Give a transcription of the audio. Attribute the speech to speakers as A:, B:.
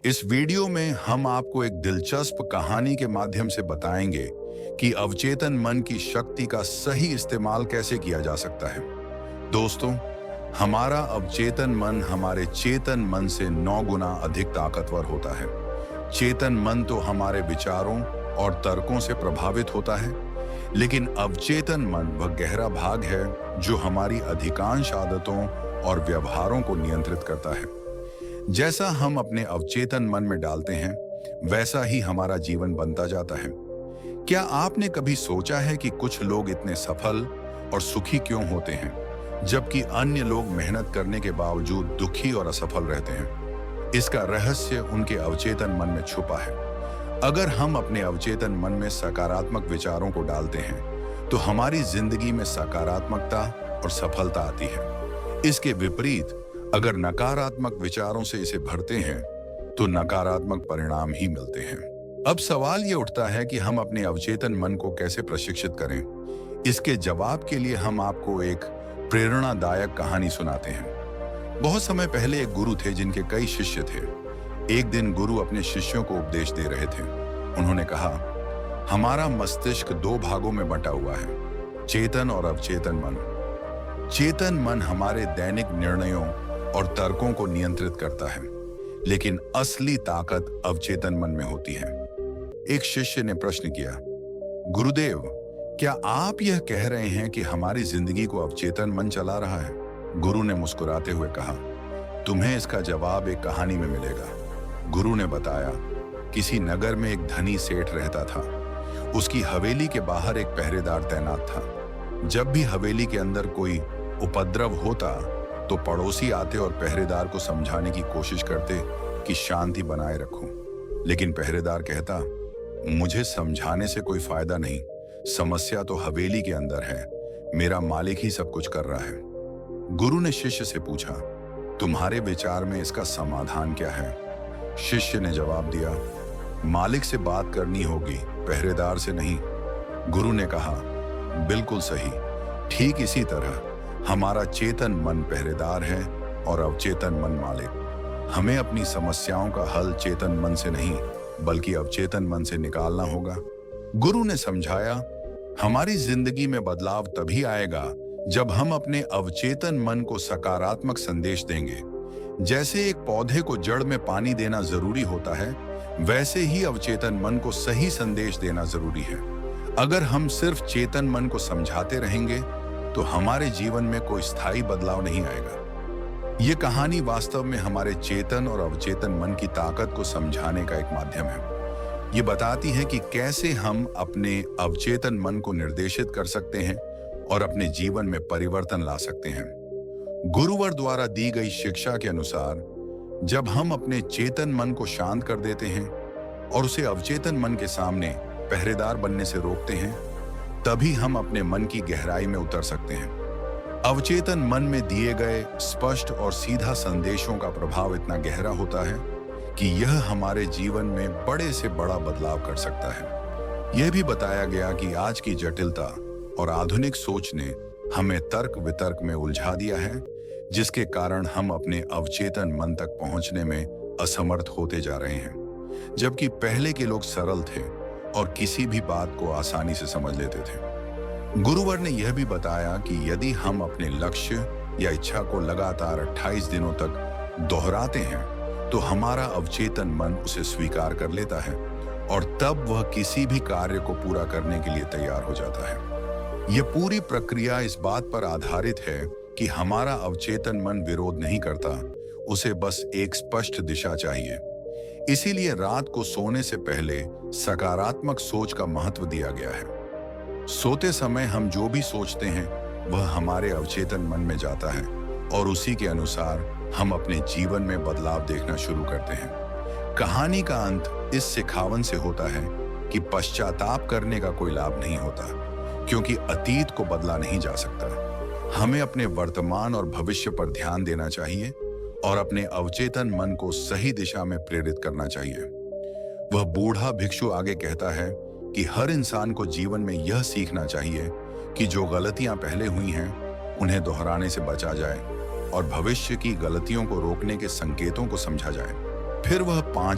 A: इस वीडियो में हम आपको एक दिलचस्प कहानी के माध्यम से बताएंगे कि अवचेतन मन की शक्ति का सही इस्तेमाल कैसे किया जा सकता है। दोस्तों, हमारा अवचेतन मन हमारे चेतन मन से 9 गुना अधिक ताकतवर होता है। चेतन मन तो हमारे विचारों और तर्कों से प्रभावित होता है, लेकिन अवचेतन मन वह गहरा भाग है जो हमारी अधिकांश आदतों और व्यवहारों को नियंत्रित करता है। जैसा हम अपने अवचेतन मन में डालते हैं, वैसा ही हमारा जीवन बनता जाता है। क्या आपने कभी सोचा है कि कुछ लोग इतने सफल और सुखी क्यों होते हैं, जबकि अन्य लोग मेहनत करने के बावजूद दुखी और असफल रहते हैं? इसका रहस्य उनके अवचेतन मन में छुपा है। अगर हम अपने अवचेतन मन में सकारात्मक विचारों को डालते हैं, तो हमारी जिंदगी में सकारात्मकता और सफलता आती है। इसके विपरीत, अगर नकारात्मक विचारों से इसे भरते हैं, तो नकारात्मक परिणाम ही मिलते हैं। अब सवाल ये उठता है कि हम अपने अवचेतन मन को कैसे प्रशिक्षित करें। इसके जवाब के लिए हम आपको एक प्रेरणादायक कहानी सुनाते हैं। बहुत समय पहले एक गुरु थे जिनके कई शिष्य थे। एक दिन गुरु अपने शिष्यों को उपदेश दे रहे थे। उन्होंने कहा, हमारा मस्तिष्क 2 भागों में बंटा हुआ है, चेतन और अवचेतन मन। चेतन मन हमारे दैनिक निर्णयों और तर्कों को नियंत्रित करता है, लेकिन असली ताकत अवचेतन मन में होती है। एक शिष्य ने प्रश्न किया, गुरुदेव, क्या आप यह कह रहे हैं कि हमारी जिंदगी को अवचेतन मन चला रहा है? गुरु ने मुस्कुराते हुए कहा, तुम्हें इसका जवाब एक कहानी में मिलेगा। गुरु ने बताया, किसी नगर में एक धनी सेठ रहता था। उसकी हवेली के बाहर एक पहरेदार तैनात था। जब भी हवेली के अंदर कोई उपद्रव होता, तो पड़ोसी आते और पहरेदार को समझाने की कोशिश करते कि शांति बनाए रखो। लेकिन पहरेदार कहता, मुझे समझाने से कोई फायदा नहीं, समस्या तो हवेली के अंदर है, मेरा मालिक ही सब कुछ कर रहा है। गुरु ने शिष्य से पूछा, तुम्हारे विचार में इसका समाधान क्या है? शिष्य ने जवाब दिया, मालिक से बात करनी होगी, पहरेदार से नहीं। गुरु ने कहा, बिल्कुल सही। ठीक इसी तरह हमारा चेतन मन पहरेदार है और अवचेतन मन मालिक। हमें अपनी समस्याओं का हल चेतन मन से नहीं, बल्कि अवचेतन मन से निकालना होगा। गुरु ने समझाया, हमारी जिंदगी में बदलाव तभी आएगा जब हम अपने अवचेतन मन को सकारात्मक संदेश देंगे। जैसे एक पौधे को जड़ में पानी देना जरूरी होता है, वैसे ही अवचेतन मन को सही संदेश देना जरूरी है। अगर हम सिर्फ चेतन मन को समझाते रहेंगे, तो हमारे जीवन में कोई स्थायी बदलाव नहीं आएगा। ये कहानी वास्तव में हमारे चेतन और अवचेतन मन की ताकत को समझाने का एक माध्यम है। ये बताती है कि कैसे हम अपने अवचेतन मन को निर्देशित कर सकते हैं और अपने जीवन में परिवर्तन ला सकते हैं। गुरुवर द्वारा दी गई शिक्षा के अनुसार, जब हम अपने चेतन मन को शांत कर देते हैं और उसे अवचेतन मन के सामने पहरेदार बनने से रोकते हैं, तभी हम अपने मन की गहराई में उतर सकते हैं। अवचेतन मन में दिए गए स्पष्ट और सीधा संदेशों का प्रभाव इतना गहरा होता है कि यह हमारे जीवन में बड़े से बड़ा बदलाव कर सकता है। यह भी बताया गया कि आज की जटिलता और आधुनिक सोच ने हमें तर्क वितर्क में उलझा दिया है, जिसके कारण हम अपने अवचेतन मन तक पहुंचने में असमर्थ होते जा रहे हैं। जबकि पहले के लोग सरल थे और किसी भी बात को आसानी से समझ लेते थे। गुरुवर ने यह भी बताया कि यदि हम अपने लक्ष्य या इच्छा को लगातार 28 दिनों तक दोहराते हैं, तो हमारा अवचेतन मन उसे स्वीकार कर लेता है और तब वह किसी भी कार्य को पूरा करने के लिए तैयार हो जाता है। यह पूरी प्रक्रिया इस बात पर आधारित है कि हमारा अवचेतन मन विरोध नहीं करता, उसे बस एक स्पष्ट दिशा चाहिए। इसीलिए रात को सोने से पहले सकारात्मक सोच का महत्व दिया गया है। सोते समय हम जो भी सोचते हैं, वह हमारे अवचेतन मन में जाता है और उसी के अनुसार हम अपने जीवन में बदलाव देखना शुरू करते हैं। कहानी का अंत इस सिखावन से होता है कि पश्चाताप करने का कोई लाभ नहीं होता, क्योंकि अतीत को बदला नहीं जा सकता। हमें अपने वर्तमान और भविष्य पर ध्यान देना चाहिए और अपने अवचेतन मन को सही दिशा में प्रेरित करना चाहिए। वह बूढ़ा भिक्षु आगे कहता है कि हर इंसान को जीवन में यह सीखना चाहिए कि जो गलतियां पहले हुई हैं, उन्हें दोहराने से बचा जाए और भविष्य की गलतियों को रोकने के संकेतों को समझा जाए। फिर वह 5